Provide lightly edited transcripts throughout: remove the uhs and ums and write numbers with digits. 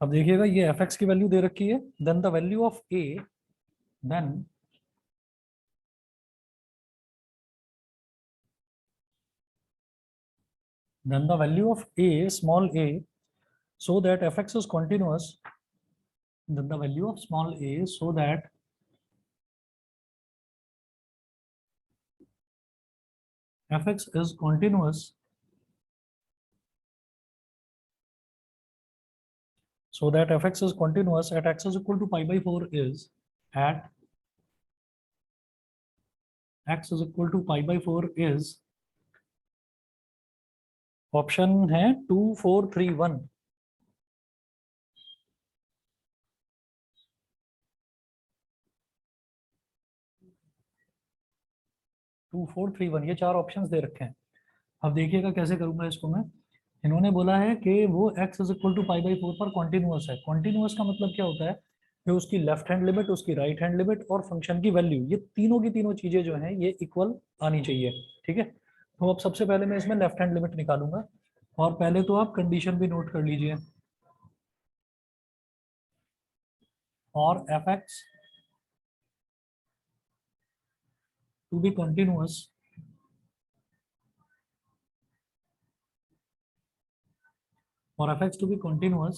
अब देखिएगा ये एफ एक्स की वैल्यू दे रखी है, then the value of a, then the value of a small a so that fx is continuous, then the value of small a so that fx is continuous, so that fx is continuous at x is equal to pi by 4 is at x is equal to pi by 4 is option है 2 4 3 1। 2 4 3 1 ये चार options दे रखे हैं। अब देखिएगा कैसे करूंगा इसको मैं। इन्होंने बोला है कि वो x is equal to pi by 4 पर कॉन्टिन्यूअस है। कॉन्टिन्यूअस का मतलब क्या होता है कि उसकी लेफ्ट हैंड लिमिट, उसकी राइट हैंड लिमिट और फंक्शन की वैल्यू, ये तीनों की तीनों चीजें जो हैं ये इक्वल आनी चाहिए। ठीक है, तो अब सबसे पहले मैं इसमें लेफ्ट हैंड लिमिट निकालूंगा, और पहले तो आप कंडीशन भी नोट कर लीजिए। और f x to be continuous for fx to be continuous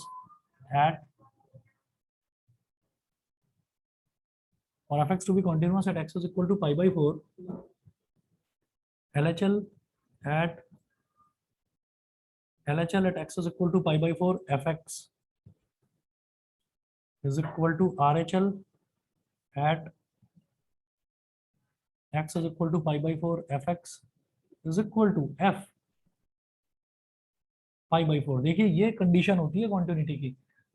at x is equal to pi by 4, LHL at x is equal to pi by 4 fx is equal to RHL at x is equal to pi by 4 fx is equal to f pi by 4। देखिए ये condition होती है continuity की।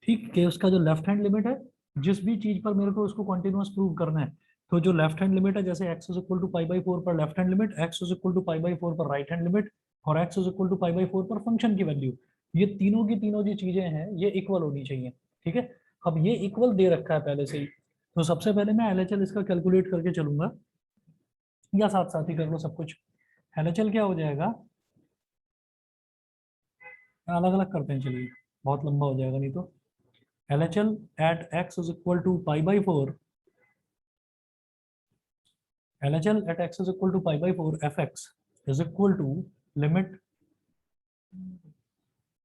ठीक है, उसका जो left hand limit है, जिस भी चीज पर मेरे को उसको कॉन्टिन्यूअस प्रूव करना है, तो जो लेफ्ट हैंड लिमिट है, जैसे x is equal to pi by 4 पर left hand limit, x is equal to pi by 4 पर राइट हैंड लिमिट, और x is equal to pi by 4 पर फंक्शन की वैल्यू, ये तीनों की तीनों जो चीजें हैं ये इक्वल होनी चाहिए। ठीक है, अब ये इक्वल दे रखा है पहले से ही, तो सबसे पहले मैं LHL इसका कैलकुलेट करके चलूंगा, या साथ साथ ही कर लो सब कुछ। LHL क्या हो जाएगा, अलग अलग करते हैं चलिए, बहुत लंबा हो जाएगा नहीं तो। LHL at x is equal to pi by 4, LHL at x is equal to pi by 4 fx is equal to limit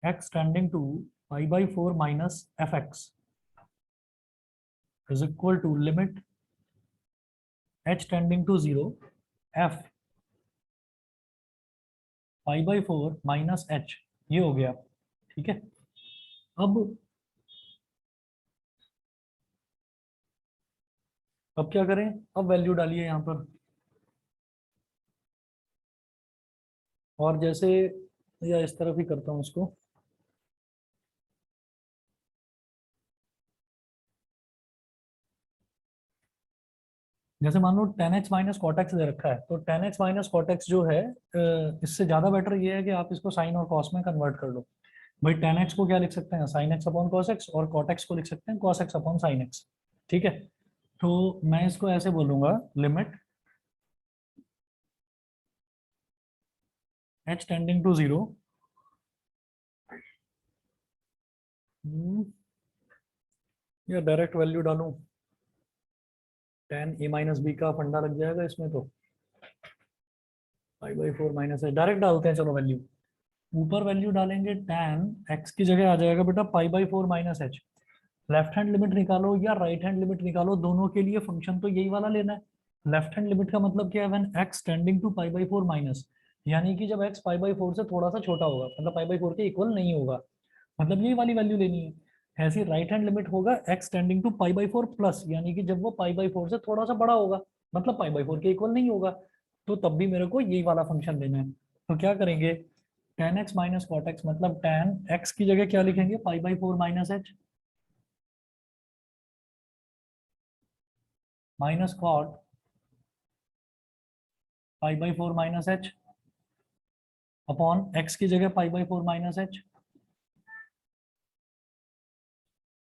x tending to pi by 4 minus fx is equal to limit h tending to 0 f pi by 4 minus h, ये हो गया। ठीक है, अब क्या करें, अब value डालिए यहाँ पर, और जैसे, या इस तरफ ही करता हूँ उसको। जैसे मान लो tan x minus cot X दे रखा है, तो tan x minus cot X जो है, इससे ज्यादा बेटर ये है कि आप इसको साइन और कॉस में कन्वर्ट कर लो। भाई tan x को क्या लिख सकते हैं, sin x upon cos x, और cot x को लिख सकते हैं cos x upon sin x। ठीक है, तो मैं इसको ऐसे बोलूंगा, लिमिट h टेंडिंग टू 0, या डायरेक्ट वैल्यू डालूं, tan a माइनस बी का फंडा लग जाएगा इसमें, तो पाई बाई 4 माइनस है, डायरेक्ट डालते हैं चलो वैल्यू। ऊपर वैल्यू डालेंगे, tan x की जगह आ जाएगा बेटा पाई by 4 minus H. Left hand limit निकालो या राइट हैंड लिमिट निकालो, दोनों के लिए फंक्शन तो यही वाला लेना है। लेफ्ट हैंड लिमिट का मतलब क्या है, when x tending to pi by 4 minus, यानी कि जब x पाई बाई 4 से थोड़ा सा छोटा होगा, मतलब पाई बाई 4 के इक्वल नहीं होगा, मतलब यही वाली वैल्यू लेनी है। ऐसी राइट हैंड लिमिट होगा x tending to pi by 4 plus, यानी कि जब वो पाई बाई 4 से थोड़ा सा बड़ा होगा, मतलब पाई बाई 4 के इक्वल नहीं होगा, तो तब भी मेरे को यही वाला फंक्शन लेना है। तो क्या करेंगे, tan x minus cot x, मतलब tan x की जगह क्या लिखेंगे, pi by 4 minus h, minus cot pi by 4 minus h, upon x की जगह pi by 4 minus h,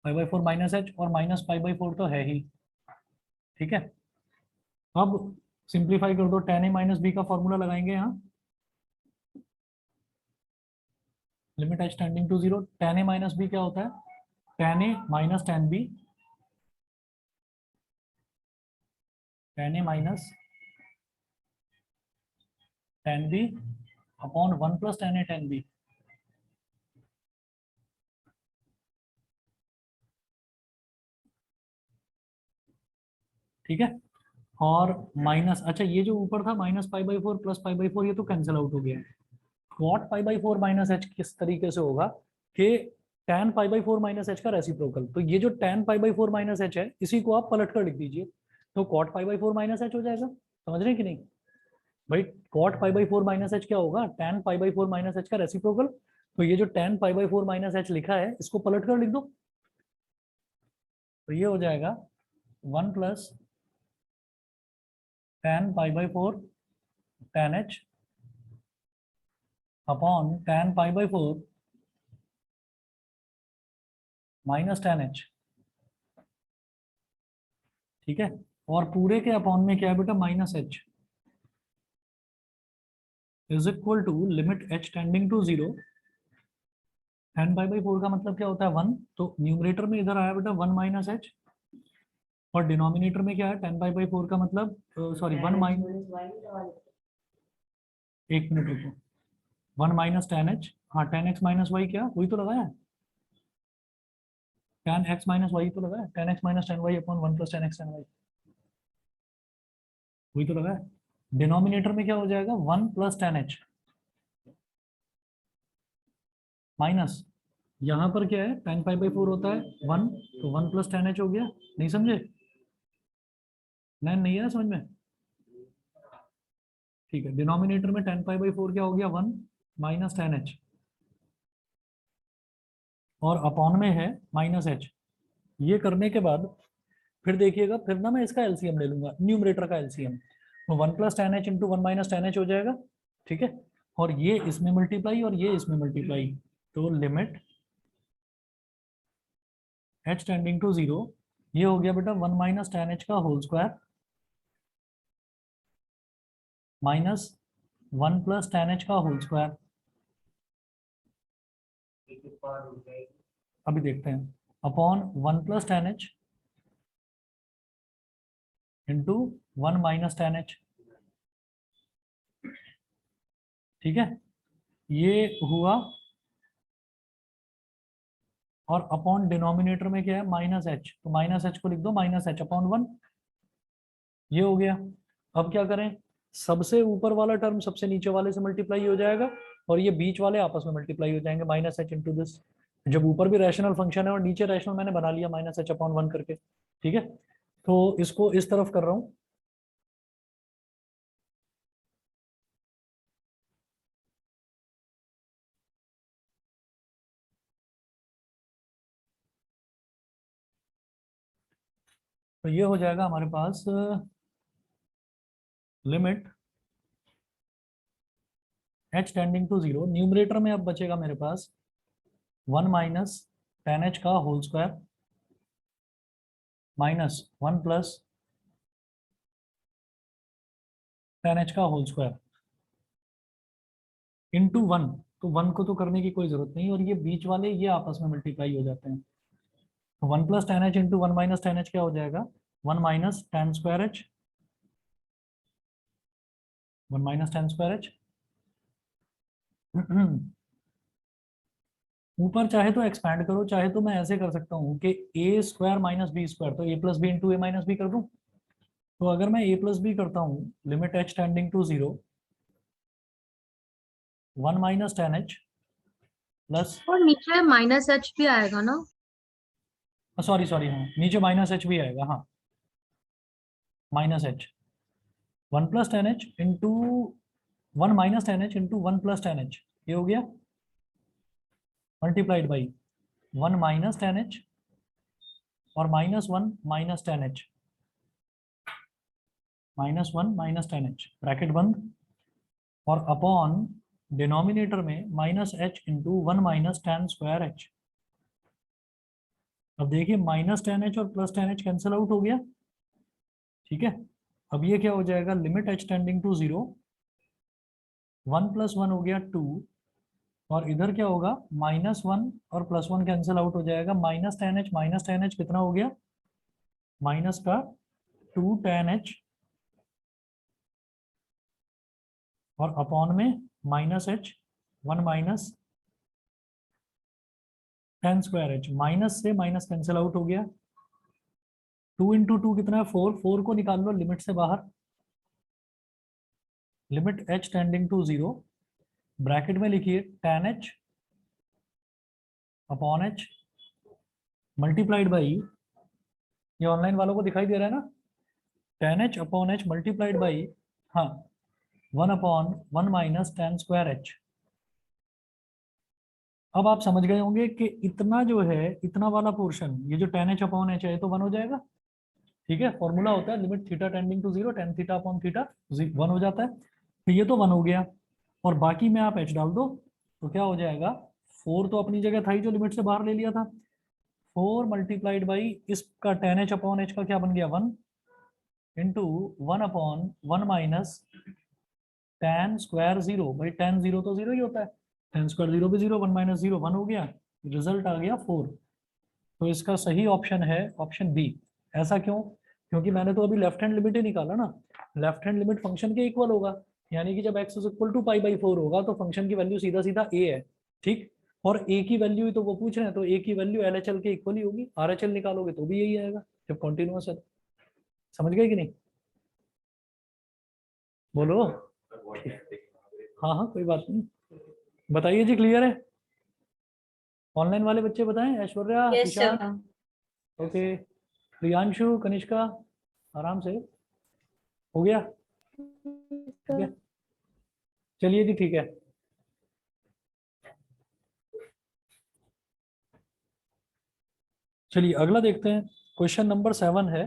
pi by 4 minus h, और माइनस पाई बाई 4 तो है ही। ठीक है, अब सिंप्लीफाई कर दो, tan a माइनस बी का फॉर्मूला लगाएंगे यहाँ, limit h tending to 0, tan a minus b क्या होता है, tan a minus tan b, tan a minus tan b upon 1 plus tan a tan b। ठीक है, और माइनस, अच्छा ये जो ऊपर था minus pi by four plus pi by four, ये तो कैंसिल आउट हो गया। Cot pi by four minus h किस तरीके से होगा कि tan pi by four minus h का रेसिप्रोकल, तो ये जो tan pi by four minus h है इसी को आप पलट कर लिख दीजिए, तो cot pi by four minus h हो जाएगा। समझ रहे हैं कि नहीं भाई, cot pi by four minus H क्या होगा, tan pi by four minus h का रेसिप्रोकल। तो ये जो tan pi by four minus H लिखा है इसको पलट कर लिख दो, तो ये हो जाएगा 1 plus tan pi by four tan h upon tan pi by four minus tan h। ठीक है, और पूरे के अपॉन में क्या है बेटा, minus h is equal to limit h tending to zero. tan pi by four का मतलब क्या होता है, 1, तो न्यूमरेटर में इधर आया बेटा 1 माइनस एच, और डिनोमिनेटर में क्या है, tan पाई बाई फोर का मतलब सॉरी 1 माइनस, एक मिनट रुको, 1 माइनस tan h, हाँ tan x माइनस वाई, क्या वही तो लगाया, tan x माइनस वाई तो लगाया, tan x minus tan y upon 1 plus tan x tan y, वही तो लगाया। डिनोमिनेटर में क्या हो जाएगा, 1 प्लस tan h माइनस, यहाँ पर क्या है, tan पाई बाई फोर होता है 1, तो 1 प्लस tan h हो गया। नहीं समझे, नहीं है समझ में, ठीक है। डिनोमिनेटर में tan पाई बाई फोर क्या हो गया, 1 माइनस tan h, और अपॉन में है माइनस h। ये करने के बाद फिर देखिएगा, फिर ना मैं इसका एलसीएम ले लूंगा, न्यूमरेटर का एलसीएम, तो 1 plus tan h into 1 minus tan h हो जाएगा। ठीक है, और ये इसमें मल्टीप्लाई और ये इसमें मल्टीप्लाई, तो limit h tending to zero, ये हो गया बेटा 1 माइनस tan h का whole square minus 1 plus tan h का होल स्क्वायर। अभी देखते हैं, upon 1 plus tan h into 1 minus tan h। ठीक है, ये हुआ, और अपॉन डिनोमिनेटर में क्या है, माइनस एच, तो माइनस एच को लिख दो माइनस एच अपॉन 1, ये हो गया। अब क्या करें, सबसे ऊपर वाला टर्म सबसे नीचे वाले से मल्टीप्लाई हो जाएगा, और ये बीच वाले आपस में मल्टीप्लाई हो जाएंगे, माइनस एच इंटू दिस। जब ऊपर भी रैशनल फंक्शन है और नीचे रैशनल मैंने बना लिया माइनस एच अपॉन 1 करके। ठीक है, तो इसको इस तरफ कर रहा हूँ, तो ये हो जाएगा हमारे पास limit h tending to zero, numerator में अब बचेगा मेरे पास 1 माइनस tan h का whole square minus 1 plus tan h का होल स्क्वायर इंटू 1, तो 1 को तो करने की कोई जरूरत नहीं, और ये बीच वाले ये आपस में मल्टीप्लाई हो जाते हैं, तो 1 plus tan h into 1 minus tan h क्या हो जाएगा, 1 minus tan square h, 1 minus tan square h। ऊपर चाहे तो एक्सपैंड करो, चाहे तो मैं ऐसे कर सकता हूँ कि ए स्क्वायर माइनस बी स्क्वायर, तो ए प्लस बी इंटू ए माइनस बी कर दूँ। तो अगर मैं ए प्लस बी करता हूँ, limit h tending to zero, 1 minus tan h plus, और नीचे माइनस एच भी आएगा ना। सॉरी सॉरी, हाँ नीचे माइनस h भी आएगा, हाँ minus h, 1 plus tan h into 1 minus tan h into 1 plus tan h, ये हो गया multiplied by 1 minus tan h और minus 1 minus tan h, minus 1 minus tan h, bracket बंद, और अपॉन डिनोमिनेटर में minus h into 1 minus tan square h। अब देखिए minus tan h और plus tan h cancel out हो गया। ठीक है, अब ये क्या हो जाएगा, limit h tending to zero, 1 plus 1 हो गया 2, और इधर क्या होगा, -1 और +1 कैंसिल आउट हो जाएगा, -tan h कितना हो गया, माइनस का 2 tan h और अपॉन में -h 1 माइनस tan²h, माइनस से माइनस कैंसिल आउट हो गया, 2 इंटू 2 कितना है 4, 4 को निकाल लो लिमिट से बाहर, limit h tending to 0, bracket में लिखिए tan h upon h multiplied by, ये ऑनलाइन वालों को दिखाई दे रहा है ना, tan h upon h multiplied by, हाँ 1/1 माइनस tan²h। अब आप समझ गए होंगे कि इतना जो है, इतना वाला पोर्शन, ये जो tan h अपॉन h है तो 1 हो जाएगा, ठीक है। फॉर्मूला होता है limit theta tending to 0 tan theta upon theta 1 हो जाता है, तो ये तो 1 हो गया, और बाकी में आप h डाल दो तो क्या हो जाएगा, 4 तो अपनी जगह था ही जो लिमिट से बाहर ले लिया था, 4 मल्टीप्लाइड बाई इसका tan h अपॉन h का क्या बन गया 1 इंटू 1/1 माइनस tan²0, भाई tan 0 तो 0 ही होता है, tan²0 भी 0, 1 माइनस 0 1 हो गया, रिजल्ट आ गया 4। तो इसका सही ऑप्शन है ऑप्शन बी। ऐसा क्यों, क्योंकि मैंने तो अभी लेफ्ट हैंड लिमिट ही निकाला ना, लेफ्ट हैंड लिमिट फंक्शन के इक्वल होगा, यानी कि जब x इज इक्वल टू π/4 होगा तो फंक्शन की वैल्यू सीधा सीधा a है, ठीक। और a की वैल्यू ही तो वो पूछ रहे हैं, तो a की वैल्यू LHL के इक्वल ही होगी, RHL निकालोगे तो भी यही आएगा जब कॉन्टिन्यूअस है। समझ गए कि नहीं, बोलो। हाँ हाँ कोई बात नहीं, बताइए जी, क्लियर है, ऑनलाइन वाले बच्चे बताएं, Aishwarya, yes Ishaan, sir. Okay, Priyanshu, Kanishka, आराम से, हो गया, ठीक है, चलिए जी, ठीक है। चलिए अगला देखते हैं, क्वेश्चन नंबर 7 है,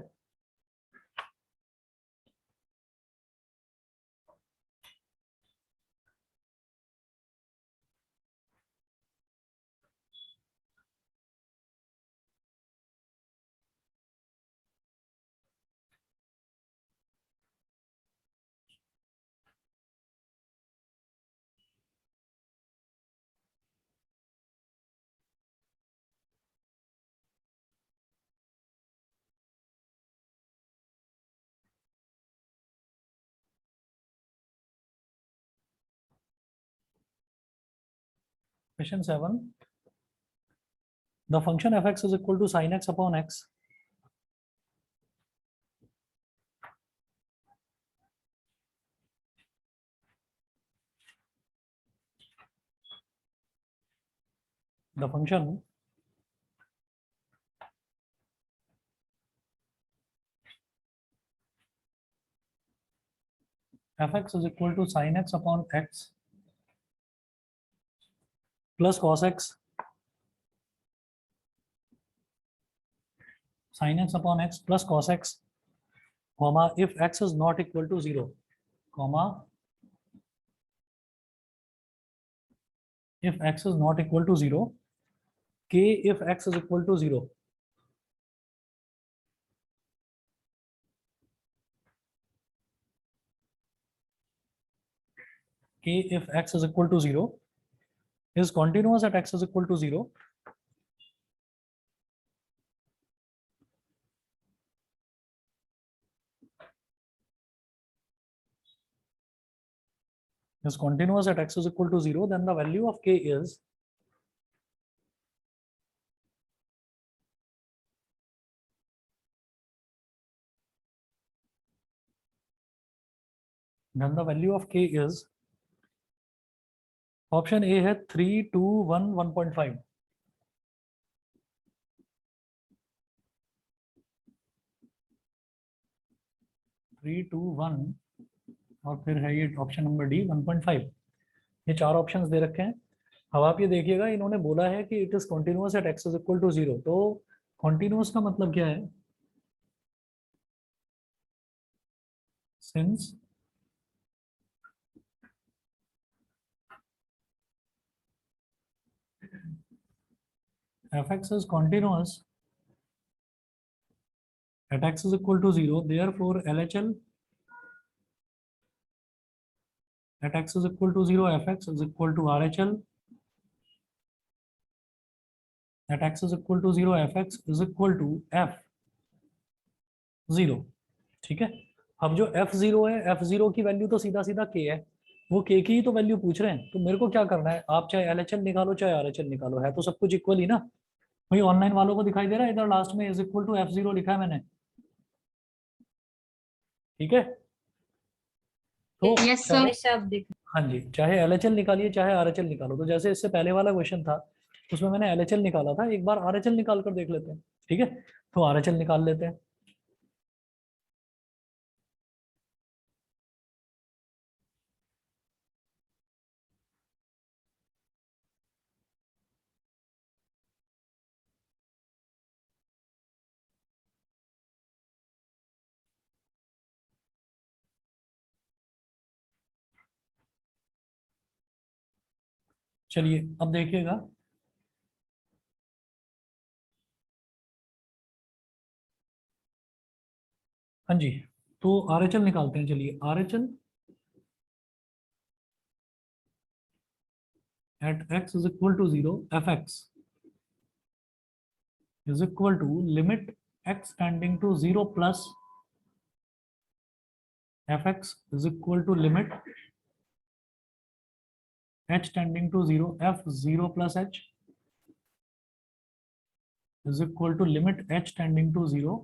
question 7, the function f(x) is equal to sin x upon x, the function f(x) is equal to sin x upon x plus cos x, sin x upon x plus cos x, comma if x is not equal to 0, comma if x is not equal to 0, k if x is equal to 0, k if x is equal to 0 is continuous at x is equal to 0, is continuous at x is equal to 0, then the value of k is option A है 3 2 1 1.5, 3 2 1 और फिर है ये option number D 1.5, ये 4 options दे रखे हैं। अब आप ये देखिएगा, इन्होंने बोला है कि it is continuous at x is equal to 0, तो कॉन्टिन्यूअस का मतलब क्या है, since f(x) is continuous at x is equal to 0, therefore LHL at x is equal to 0 f(x) is equal to RHL at x is equal to 0 f x is equal to f 0। ठीक है, अब जो f0 है, f0 की value तो सीधा सीधा k है, वो k की ही तो वैल्यू पूछ रहे हैं। तो मेरे को क्या करना है, आप चाहे LHL निकालो चाहे RHL निकालो, है तो सब कुछ इक्वल ही ना। वही ऑनलाइन वालों को दिखाई दे रहा है, इधर लास्ट में इज इक्वल टू f0 लिखा है मैंने। ठीक है, तो यस चाहे, सर आप देख। हाँ जी, चाहे LHL निकालिए चाहे RHL निकालो। तो जैसे इससे पहले वाला क्वेश्चन था, उसमें मैंने LHL निकाला था, एक बार RHL निकाल कर देख लेते हैं। ठीक है, तो RHL निकाल लेते हैं। चलिए अब देखिएगा, हाँ जी, तो RHL निकालते हैं। चलिए RHL at x is equal to 0 fx is equal to limit x tending to 0 plus fx is equal to limit h tending to 0 f0 plus h is equal to limit h tending to 0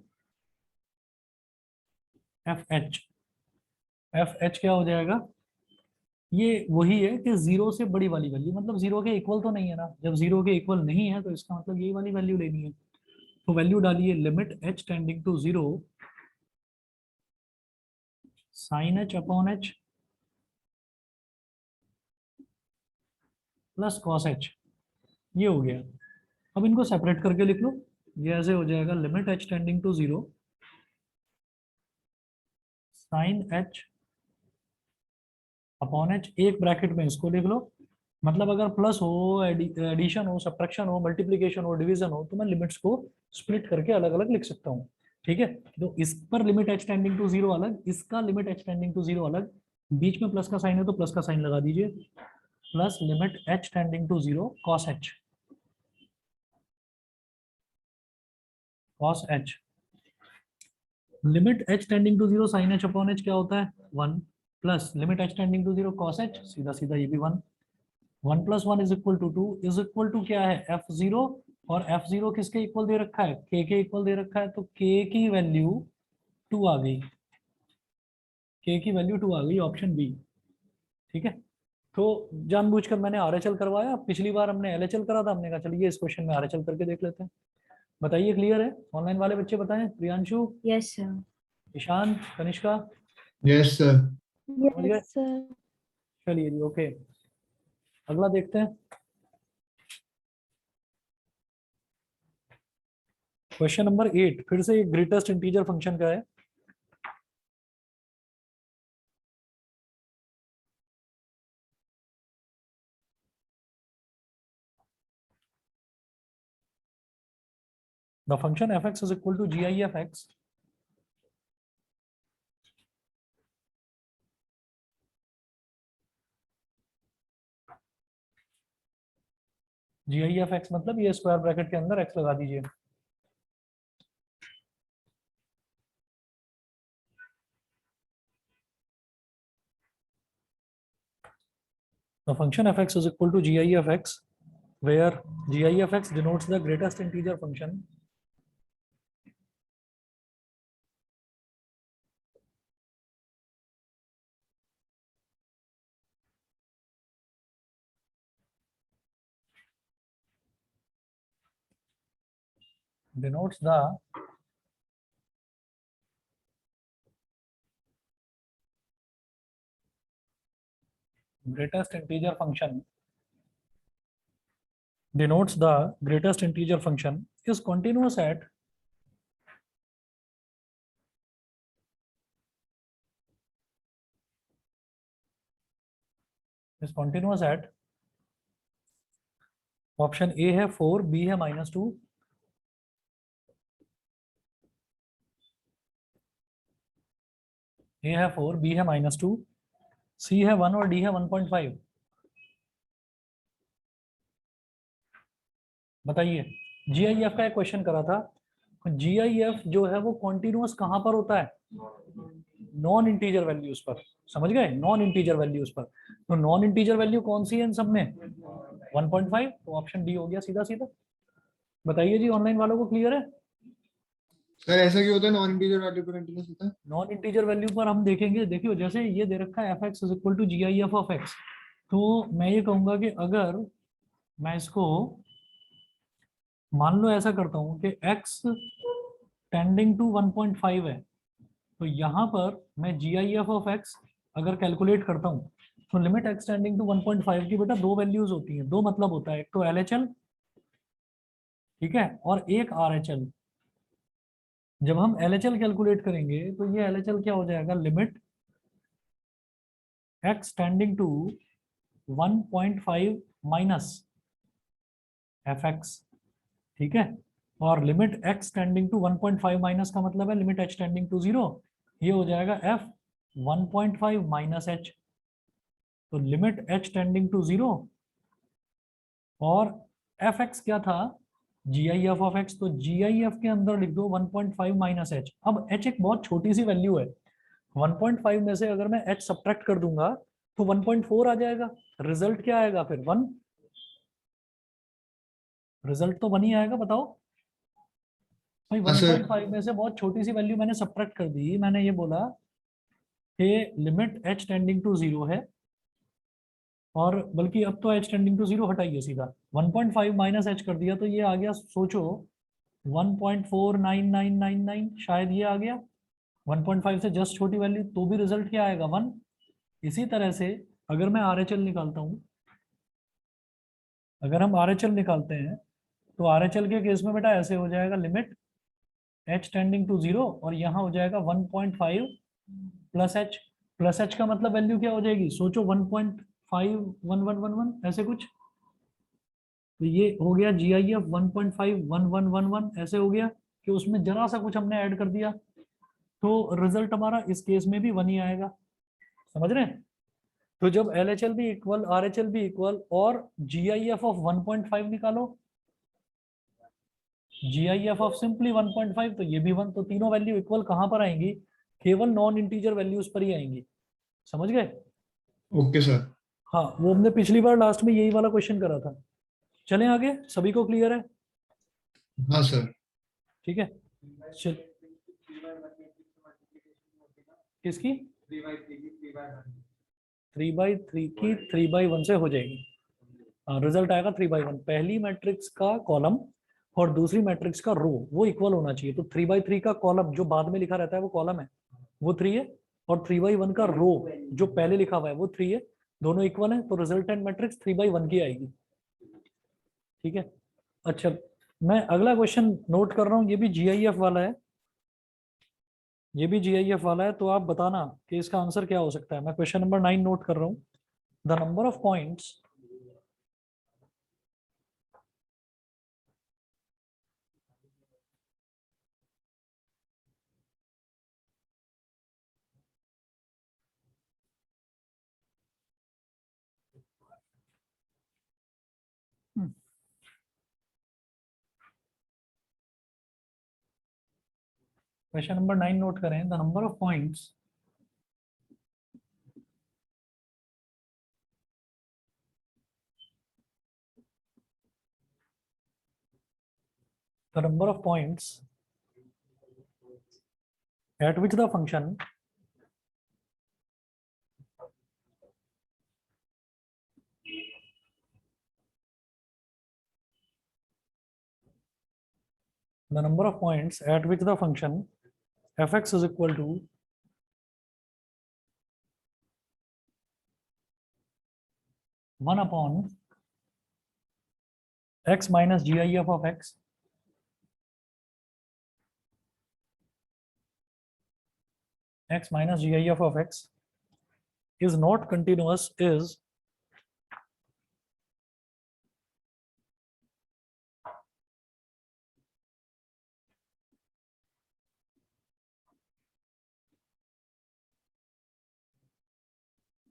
fh। fh क्या हो जाएगा, ये वही है कि zero से बड़ी वाली वैल्यू, मतलब जीरो के इक्वल तो नहीं है ना। जब जीरो के इक्वल नहीं है तो इसका मतलब यही वाली वैल्यू लेनी है। तो वैल्यू डालिए limit h tending to 0 sine h upon h plus cos h। ये हो गया। अब इनको सेपरेट करके लिख लो। ये ऐसे हो जाएगा limit h tending to 0 sine h upon h, एक ब्रैकेट में इसको लिख लो। मतलब अगर प्लस हो, एडिशन हो, सब्ट्रैक्शन हो, मल्टीप्लिकेशन हो, डिवीजन हो, तो मैं लिमिट्स को स्प्लिट करके अलग अलग लिख सकता हूँ। ठीक है, तो इस पर लिमिट h टेंडिंग टू 0 अलग, इसका लिमिट h टेंडिंग टू 0 अलग। बीच में प्लस का साइन है तो प्लस का साइन लगा दीजिए। Plus limit h tending to 0 cos h, cos h limit h tending to 0 sine h upon h क्या होता है 1 plus limit h tending to 0 cos h, सीधा सीधा ये भी 1। 1 plus 1 is equal to 2 is equal to क्या है f0। और f0 किसके इक्वल दे रखा है, k के इक्वल दे रखा है, तो k की वैल्यू 2 आ गई। k की वैल्यू 2 आ गई, ऑप्शन बी। ठीक है, तो जानबूझकर मैंने RHL करवाया। पिछली बार हमने LHL करा था, हमने कहा चलिए इस क्वेश्चन में RHL करके देख लेते हैं। बताइए क्लियर है, ऑनलाइन वाले बच्चे बताएं, Priyanshu, yes sir. Ishaan, Kanishka, yes sir. समझ गए। Yes sir. चलिए जी, ओके, अगला देखते हैं। क्वेश्चन नंबर 8 फिर से ग्रेटेस्ट इंटीजर फंक्शन का है। The function fx is equal to gi of x gi of x मतलब ये स्क्वायर ब्रैकेट के अंदर x लगा दीजिए। The function fx is equal to gi of x where gi of x denotes the greatest integer function denotes the greatest integer function denotes the greatest integer function is continuous at option A है 4, B है -2, ए है 4, B है -2, सी है 1 और D है 1.5। बताइए GIF का एक क्वेश्चन करा था। GIF जो है वो कॉन्टिन्यूअस कहाँ पर होता है? नॉन इंटीजर वैल्यूज पर। समझ गए? नॉन इंटीजर वैल्यूज पर। तो नॉन इंटीजर वैल्यू कौन सी है इन सब में? 1.5। तो ऑप्शन डी हो गया सीधा सीधा। बताइए जी, ऑनलाइन वालों को क्लियर है? सर ऐसा क्यों होता है नॉन इंटीजर वैल्यू पे कंटीन्यूअस होता है? नॉन इंटीजर वैल्यू पर हम देखेंगे, देखियो जैसे ये दे रखा है f(x) is equal to GIF of x। तो मैं ये कहूंगा कि अगर मैं इसको मान लो ऐसा करता हूं कि x टेंडिंग टू 1.5 है, तो यहाँ पर मैं GIF ऑफ x अगर कैलकुलेट करता हूँ तो लिमिट x टेंडिंग टू 1.5 की बेटा दो वैल्यूज होती हैं, दो मतलब होता है, एक तो LHL, ठीक है, और एक RHL। जब हम LHL कैलकुलेट करेंगे तो ये LHL क्या हो जाएगा? Limit x tending to 1.5 minus fx, ठीक है। और limit x tending to 1.5 minus का मतलब है लिमिट h टेंडिंग टू 0, ये हो जाएगा f 1.5 माइनस h। तो लिमिट h टेंडिंग टू 0 और fx क्या था? GIF of x। तो GIF के अंदर लिख दो 1.5 माइनस h। अब h एक बहुत छोटी सी वैल्यू है, 1.5 में से अगर मैं h सब्ट्रैक्ट कर दूंगा तो 1.4 आ जाएगा। रिजल्ट क्या आएगा फिर? 1। रिजल्ट तो 1 ही आएगा, बताओ भाई। हाँ सर। 1.5 में से बहुत छोटी सी वैल्यू मैंने सब्ट्रैक्ट कर दी। मैंने ये बोला कि लिमिट h टेंडिंग टू 0 है, और बल्कि अब तो h टेंडिंग टू 0 हटाइए, सीधा 1.5 माइनस h कर दिया तो ये आ गया, सोचो 1.49999 शायद ये आ गया। 1.5 से जस्ट छोटी वैल्यू तो भी रिजल्ट क्या आएगा? 1। इसी तरह से अगर मैं RHL निकालता हूँ, अगर हम RHL निकालते हैं तो RHL के केस में बेटा ऐसे हो जाएगा, लिमिट h टेंडिंग टू 0 और यहाँ हो जाएगा 1.5 प्लस h। प्लस h का मतलब वैल्यू क्या हो जाएगी? सोचो 1.51111 ऐसे कुछ। तो ये हो गया GIF 1.51111 ऐसे हो गया कि उसमें जरा सा कुछ हमने ऐड कर दिया, तो रिजल्ट हमारा इस केस में भी 1 ही आएगा। समझ रहे हैं? तो जब LHL भी इक्वल, RHL भी इक्वल और GIF ऑफ 1.5 निकालो, GIF ऑफ सिंपली 1.5, तो ये भी 1। तो तीनों वैल्यू इक्वल कहां पर आएंगी? केवल नॉन इंटीजर वैल्यूज पर ही आएंगी। समझ गए? Okay sir. हाँ, वो हमने पिछली बार लास्ट में यही वाला क्वेश्चन करा था। चलें आगे, सभी को क्लियर है? हाँ सर। ठीक है। चल, किसकी? 3/3 की 3/1 से हो जाएगी। रिजल्ट आएगा 3/1। पहली मैट्रिक्स का कॉलम और दूसरी मैट्रिक्स का रो वो इक्वल होना चाहिए। तो 3/3 का कॉलम जो बाद में लिखा रहता है वो कॉलम है, वो 3 है, और 3/1 का रो जो पहले लिखा हुआ है वो 3 है। दोनों इक्वल है, तो रिजल्टेंट मैट्रिक्स 3/1 की आएगी। ठीक है। अच्छा, मैं अगला क्वेश्चन नोट कर रहा हूँ, ये भी GIF वाला है। ये भी GIF वाला है, तो आप बताना कि इसका आंसर क्या हो सकता है। मैं क्वेश्चन नंबर 9 नोट कर रहा हूँ। The number of points question number 9 note करें। The number of points the number of points at which the function the number of points at which the function f(x) is equal to 1 upon x minus GIF of x minus GIF of x is not continuous is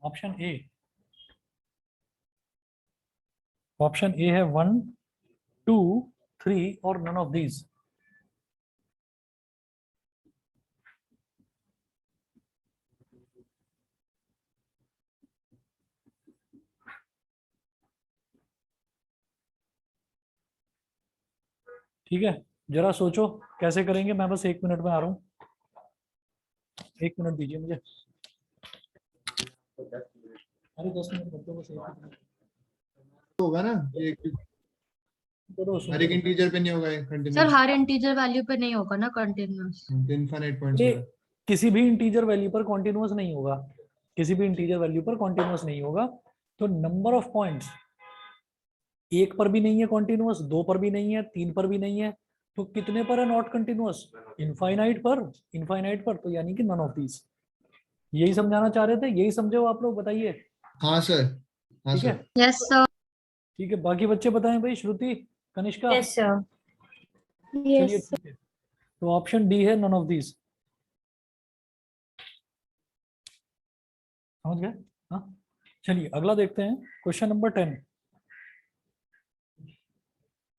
option A. Option A है 1 2 3 और none of these? ठीक है, जरा सोचो कैसे करेंगे। मैं बस 1 मिनट में आ रहा हूँ, 1 मिनट दीजिए मुझे। अरे 10 मिनट बच्चों को 1 मिनट होगा ना ये करो, हर एक सुनो। इंटीजर पे नहीं होगा सर कंटिन्यूस, हर इंटीजर वैल्यू पे नहीं होगा ना कंटिन्यूअस। इनफाइनाइट पॉइंट्स ये होगा। किसी भी इंटीजर वैल्यू पर कॉन्टिन्यूअस नहीं होगा, किसी भी इंटीजर वैल्यू पर कॉन्टिन्यूअस नहीं होगा। तो नंबर ऑफ पॉइंट्स 1 पर भी नहीं है कॉन्टिन्यूअस, 2 पर भी नहीं है, 3 पर भी नहीं है, तो कितने पर है नॉट कंटिन्यूअस? इनफाइनाइट पर, इनफाइनाइट पर। तो यानी कि नन ऑफ दीज। यही समझाना चाह रहे थे, यही समझे हो आप लोग? बताइए। हाँ सर, हाँ ठीक है, सर। Yes sir. ठीक है, बाकी बच्चे बताएं भाई, श्रुति, कनिष्का। Yes sir. चलिए ठीक है, तो ऑप्शन डी है नन ऑफ दीज। समझ गए? हाँ, चलिए अगला देखते हैं, क्वेश्चन नंबर 10।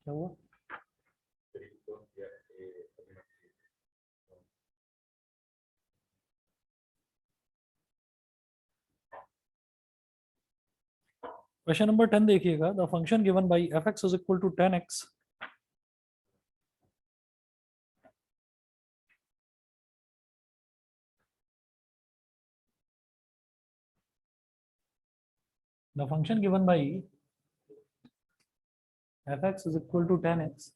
क्या हुआ? क्वेश्चन नंबर 10 देखिएगा। The function given by f x is equal to 10x the function given by fx is equal to 10x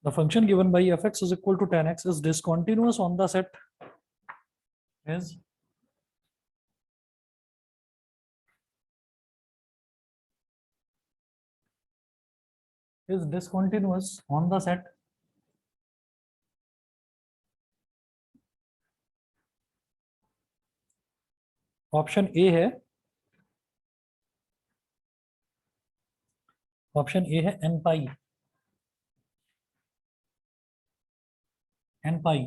the function given by fx is equal to 10x is discontinuous on the set is discontinuous on the set option A है, option A है n pi, n pi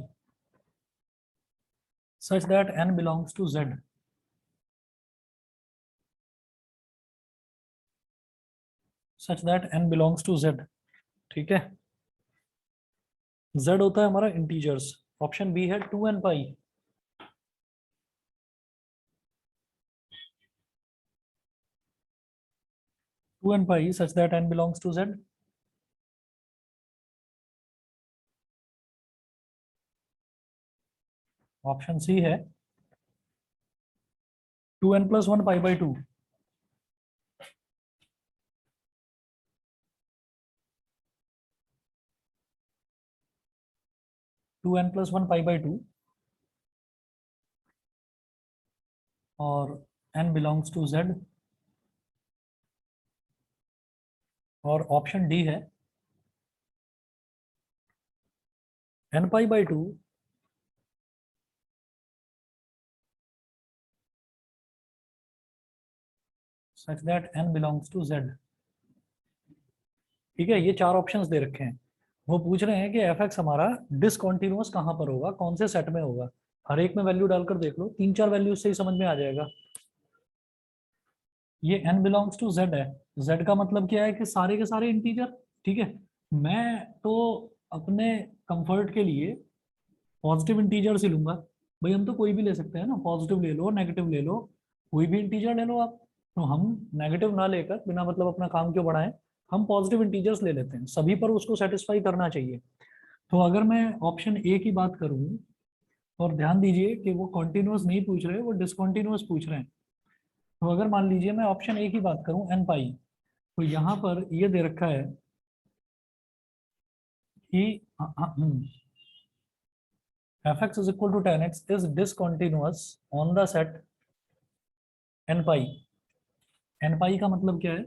such that n belongs to z, such that n belongs to z। ठीक है, z होता है हमारा integers. Option b है 2n pi, 2n pi such that n belongs to z। Option c है 2n plus 1 pi by 2। 2n plus 1 pi by 2 और n belongs to z। और option D है n pi by 2 such that n belongs to z। ठीक है, ये 4 options दे रखे हैं। वो पूछ रहे हैं कि एफ एक्स हमारा डिसकॉन्टिन्यूअस कहाँ पर होगा, कौन से सेट में होगा। हर एक में वैल्यू डालकर देख लो, 3-4 वैल्यू से ही समझ में आ जाएगा। ये n बिलोंग्स टू z है, z का मतलब क्या है कि सारे के सारे इंटीजर। ठीक है, मैं तो अपने कंफर्ट के लिए पॉजिटिव इंटीजर से लूंगा। भाई हम तो कोई भी ले सकते हैं ना, पॉजिटिव ले लो, नेगेटिव ले लो, कोई भी इंटीजर ले लो आप। तो हम नेगेटिव ना लेकर बिना मतलब अपना काम क्यों बढ़ाएं, हम पॉजिटिव इंटीजर्स ले लेते हैं, सभी पर उसको सेटिस्फाई करना चाहिए। तो अगर मैं ऑप्शन ए की बात करूं, और ध्यान दीजिए कि वो कॉन्टिन्यूअस नहीं पूछ रहे, वो डिसकॉन्टिन्यूअस पूछ रहे हैं। तो अगर मान लीजिए मैं ऑप्शन ए की बात करूं n पाई, तो यहाँ पर ये दे रखा है कि fx is equal to 10x is discontinuous on the set n pi. n पाई का मतलब क्या है?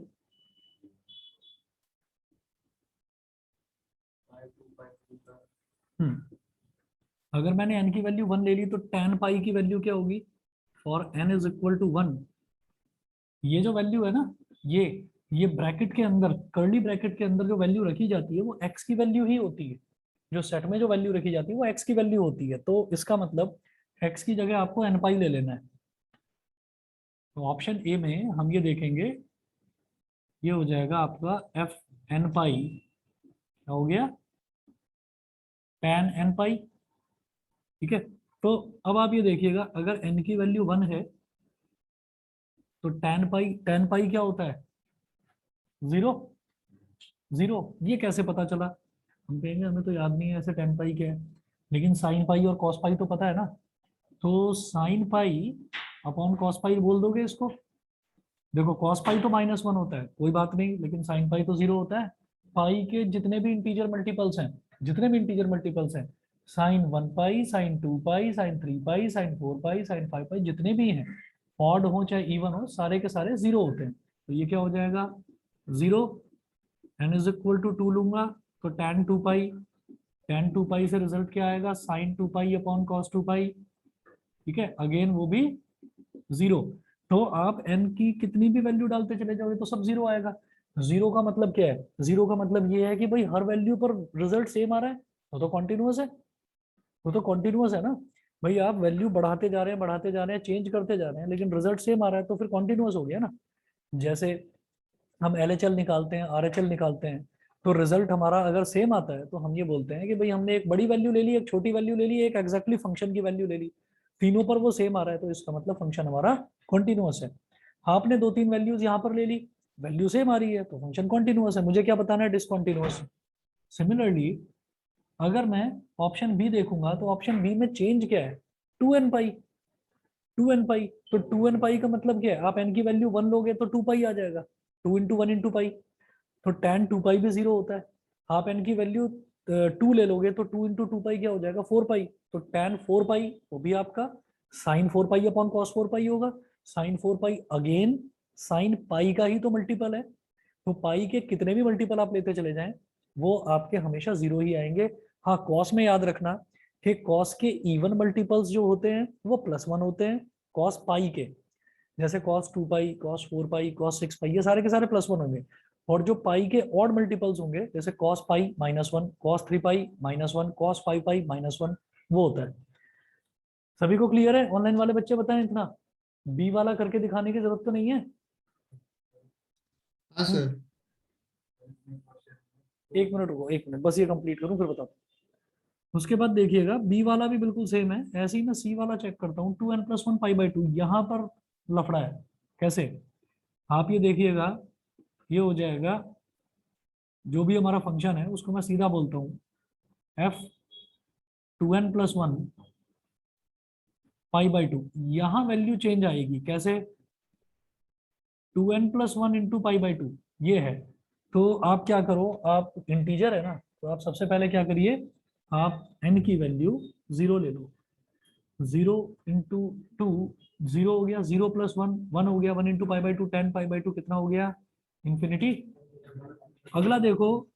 अगर मैंने n की वैल्यू 1 ले ली तो tan पाई की वैल्यू क्या होगी? For n is equal to 1, ये जो वैल्यू है ना, ये ब्रैकेट के अंदर, कर्ली ब्रैकेट के अंदर जो वैल्यू रखी जाती है वो x की वैल्यू ही होती है। जो सेट में जो वैल्यू रखी जाती है वो x की वैल्यू होती है, तो इसका मतलब x की जगह आपको n पाई ले लेना है। तो ऑप्शन ए में हम ये देखेंगे, ये हो जाएगा आपका एफ एन पाई, क्या हो गया, tan n पाई। ठीक है, तो अब आप ये देखिएगा, अगर n की वैल्यू 1 है तो tan पाई क्या होता है, 0। 0 ये कैसे पता चला, हम कहेंगे हमें तो याद नहीं है ऐसे tan पाई क्या है, लेकिन sin पाई और cos पाई तो पता है ना। तो sin पाई अपॉन cos पाई बोल दोगे इसको। देखो cos पाई तो -1 होता है, कोई बात नहीं, लेकिन sin पाई तो 0 होता है। पाई के जितने भी इंटीजर मल्टीपल्स हैं, जितने भी इंटीजर मल्टीपल्स हैं, sin 1 पाई, sin 2 पाई, sin 3 पाई, sin 4 पाई, sin 5 पाई, जितने भी हैं, ऑड हो चाहे इवन हो, सारे के सारे 0 होते हैं। तो ये क्या हो जाएगा, 0। n इज इक्वल टू 2 लूंगा तो tan 2 पाई से रिजल्ट क्या आएगा, sin 2 पाई अपॉन cos 2 पाई। ठीक है, अगेन वो भी 0। तो आप n की कितनी भी वैल्यू डालते चले जाओगे तो सब 0 आएगा। 0 का मतलब क्या है, 0 का मतलब ये है कि भाई हर वैल्यू पर रिजल्ट सेम आ रहा है, वो तो कॉन्टिन्यूअस है, वो तो कॉन्टिन्यूअस है ना। भाई आप वैल्यू बढ़ाते जा रहे हैं, बढ़ाते जा रहे हैं, चेंज करते जा रहे हैं, लेकिन रिजल्ट सेम आ रहा है, तो फिर कॉन्टिन्यूअस हो गया ना। जैसे हम LHL निकालते हैं, RHL निकालते हैं, तो रिजल्ट हमारा अगर सेम आता है तो हम ये बोलते हैं कि भाई हमने एक बड़ी वैल्यू ले ली, एक छोटी वैल्यू ले ली, एक एग्जैक्टली फंक्शन की वैल्यू ले ली, तीनों पर वो सेम आ रहा है, तो इसका मतलब फंक्शन हमारा कॉन्टिन्यूअस है। आपने 2-3 वैल्यूज यहाँ पर ले ली, वैल्यू सेम आ रही है तो फंक्शन कॉन्टिन्यूअस है, मुझे क्या बताना है, डिसकॉन्टिन्यूअस। सिमिलरली अगर मैं ऑप्शन बी देखूंगा तो ऑप्शन बी में चेंज क्या है, 2n पाई। 2n पाई, तो 2n पाई का मतलब क्या है, आप n की वैल्यू 1 लोगे तो 2 पाई आ जाएगा, 2 इंटू 1 इंटू पाई। तो tan 2 पाई भी 0 होता है। आप n की वैल्यू 2 ले लोगे तो 2 इंटू 2 पाई क्या हो जाएगा, 4 पाई। तो tan 4 पाई वो भी आपका sin 4 पाई अपॉन cos 4 पाई होगा। sin 4 पाई अगेन sin पाई का ही तो मल्टीपल है, तो पाई के कितने भी मल्टीपल आप लेते चले जाएं वो आपके हमेशा 0 ही आएंगे। हाँ, cos में याद रखना कि cos के इवन मल्टीपल्स जो होते हैं वो +1 होते हैं cos पाई के, जैसे cos 2 पाई, cos 4 पाई, cos 6 पाई, ये सारे के सारे +1 होंगे। और जो पाई के ऑड मल्टीपल्स होंगे, जैसे cos पाई -1, cos 3 पाई -1, cos 5 पाई -1, वो होता है। सभी को क्लियर है, ऑनलाइन वाले बच्चे बताएं, इतना बी वाला करके दिखाने की जरूरत तो नहीं है। हाँ सर। एक मिनट रुको, एक मिनट बस ये कंप्लीट करूं फिर बताता हूं। उसके बाद देखिएगा बी वाला भी बिल्कुल सेम है, ऐसे ही मैं सी वाला चेक करता हूँ, 2n+1 पाई/2, यहाँ पर लफड़ा है। कैसे, आप ये देखिएगा, ये हो जाएगा, जो भी हमारा फंक्शन है उसको मैं सीधा बोलता हूँ f 2n+1 पाई/2, यहाँ वैल्यू चेंज आएगी, कैसे, 2n+1 इंटू पाई/2 ये है। तो आप क्या करो, आप इंटीजर है ना, तो आप सबसे पहले क्या करिए, आप n की वैल्यू 0 ले लो, 0 इंटू 2, 0 हो गया, 0+1 1 हो गया, 1 इंटू पाई/2 10 पाई/2 कितना हो गया, इंफिनिटी। अगला देखो,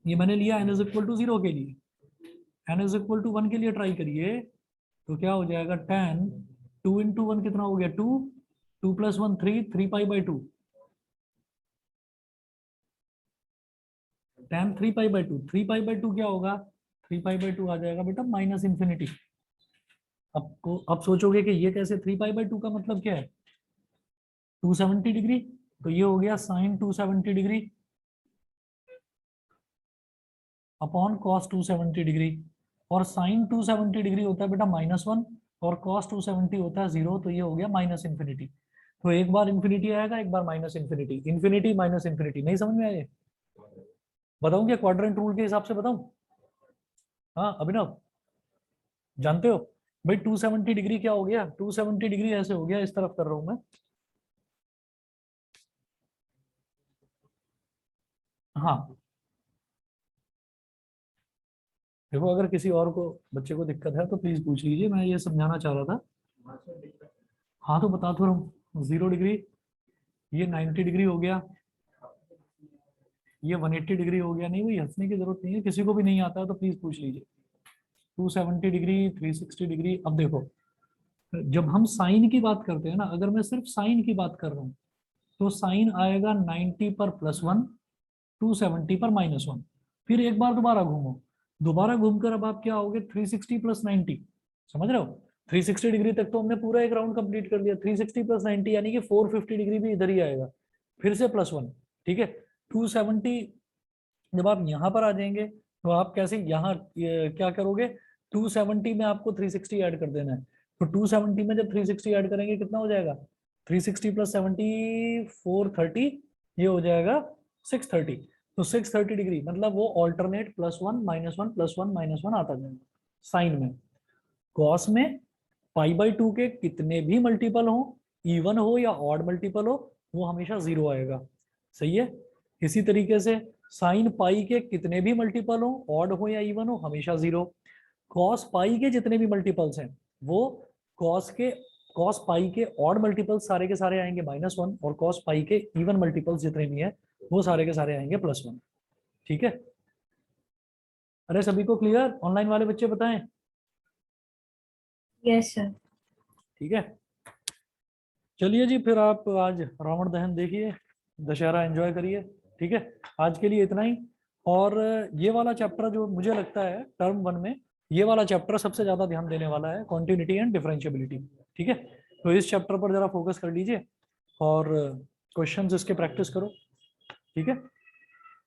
ये मैंने लिया n इज इक्वल टू 0 के लिए, n इज इक्वल टू 1 के लिए ट्राई करिए, तो क्या हो जाएगा, tan 2 इंटू 1 कितना हो गया, 2, 2+1 3, 3 पाई/2, tan 3 पाई/2, 3 पाई/2 क्या होगा, 3 पाई/2 आ जाएगा बेटा माइनस इंफिनिटी। अब सोचोगे कि ये कैसे, 3 पाई/2 का मतलब क्या है, 270 डिग्री, तो ये हो गया sine 270 degree upon cos 270 degree, और साइन 270 डिग्री होता है बेटा -1 और कॉस 270 होता है 0, तो ये हो गया माइनस इंफिनिटी। तो एक बार इंफिनिटी आएगा, एक बार minus infinity, infinity minus infinity, नहीं समझ में आए, बताऊं क्या, क्वाड्रेंट रूल के हिसाब से बताऊं। हाँ अभिनव, जानते हो भाई 270 डिग्री क्या हो गया, 270 डिग्री ऐसे हो गया, इस तरफ कर रहा हूं मैं। हाँ देखो, अगर किसी और को, बच्चे को दिक्कत है तो प्लीज पूछ लीजिए, मैं ये समझाना चाह रहा था। हाँ तो बता तो रहा हूँ, 0 डिग्री, ये 90 डिग्री हो गया, ये 180 डिग्री हो गया। नहीं भाई हंसने की जरूरत नहीं है, किसी को भी नहीं आता है तो प्लीज पूछ लीजिए। 270 डिग्री, 360 डिग्री। अब देखो, जब हम साइन की बात करते हैं ना, अगर मैं सिर्फ साइन की बात कर रहा हूँ तो साइन आएगा 90 पर +1, 270 पर -1। फिर एक बार दोबारा घूमो, दोबारा घूमकर अब आप क्या आओगे 360 प्लस 90, समझ रहे हो? 360 डिग्री तक तो हमने पूरा एक राउंड कंप्लीट कर लिया, 360 प्लस 90 यानी कि 450 डिग्री भी इधर ही आएगा, फिर से +1, ठीक है। 270 जब आप यहाँ पर आ जाएंगे तो आप कैसे यहाँ क्या करोगे, 270 में आपको 360 ऐड कर देना है, तो 270 में जब 360 ऐड करेंगे कितना हो जाएगा, 360 प्लस 70 430, ये हो जाएगा 630। तो 630 डिग्री मतलब वो ऑल्टरनेट +1 -1 +1 -1 आता जाएगा साइन में। कॉस में π/2 के कितने भी मल्टीपल हो, इवन हो या ऑड मल्टीपल हो, वो हमेशा 0 आएगा, सही है। इसी तरीके से साइन पाई के कितने भी मल्टीपल हो, ऑड हो या इवन हो, हमेशा 0। कॉस पाई के जितने भी मल्टीपल्स हैं वो कॉस पाई के ऑड मल्टीपल्स सारे के सारे आएंगे -1, और कॉस पाई के इवन मल्टीपल्स जितने भी हैं वो सारे के सारे आएंगे +1, ठीक है। अरे सभी को क्लियर? ऑनलाइन वाले बच्चे बताएं। Yes sir. ठीक है, चलिए जी, फिर आप आज रावण दहन देखिए, दशहरा एंजॉय करिए, ठीक है। आज के लिए इतना ही। और ये वाला चैप्टर जो मुझे लगता है टर्म 1 में ये वाला चैप्टर सबसे ज्यादा ध्यान देने वाला है, कॉन्टिन्यूटी एंड डिफरेंशियबिलिटी, ठीक है। तो इस चैप्टर पर जरा फोकस कर लीजिए और क्वेश्चंस इसके प्रैक्टिस करो, ठीक है।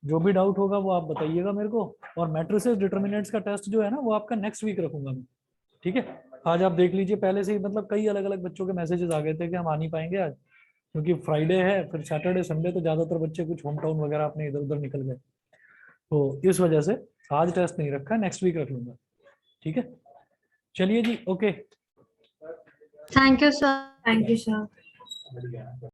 जो भी डाउट होगा वो आप बताइएगा मेरे को, और मैट्रिसेस डिटर्मिनेंट्स का टेस्ट जो है ना वो आपका नेक्स्ट वीक रखूंगा मैं, ठीक है। आज आप देख लीजिए, पहले से ही मतलब कई अलग अलग बच्चों के मैसेजेस आ गए थे कि हम आ नहीं पाएंगे आज, क्योंकि फ्राइडे है, फिर सैटरडे संडे तो ज्यादातर बच्चे कुछ होम टाउन वगैरह अपने इधर उधर निकल गए, तो इस वजह से आज टेस्ट नहीं रखा, नेक्स्ट वीक रख लूंगा, ठीक है। चलिए जी, okay. Thank you sir. Thank you sir.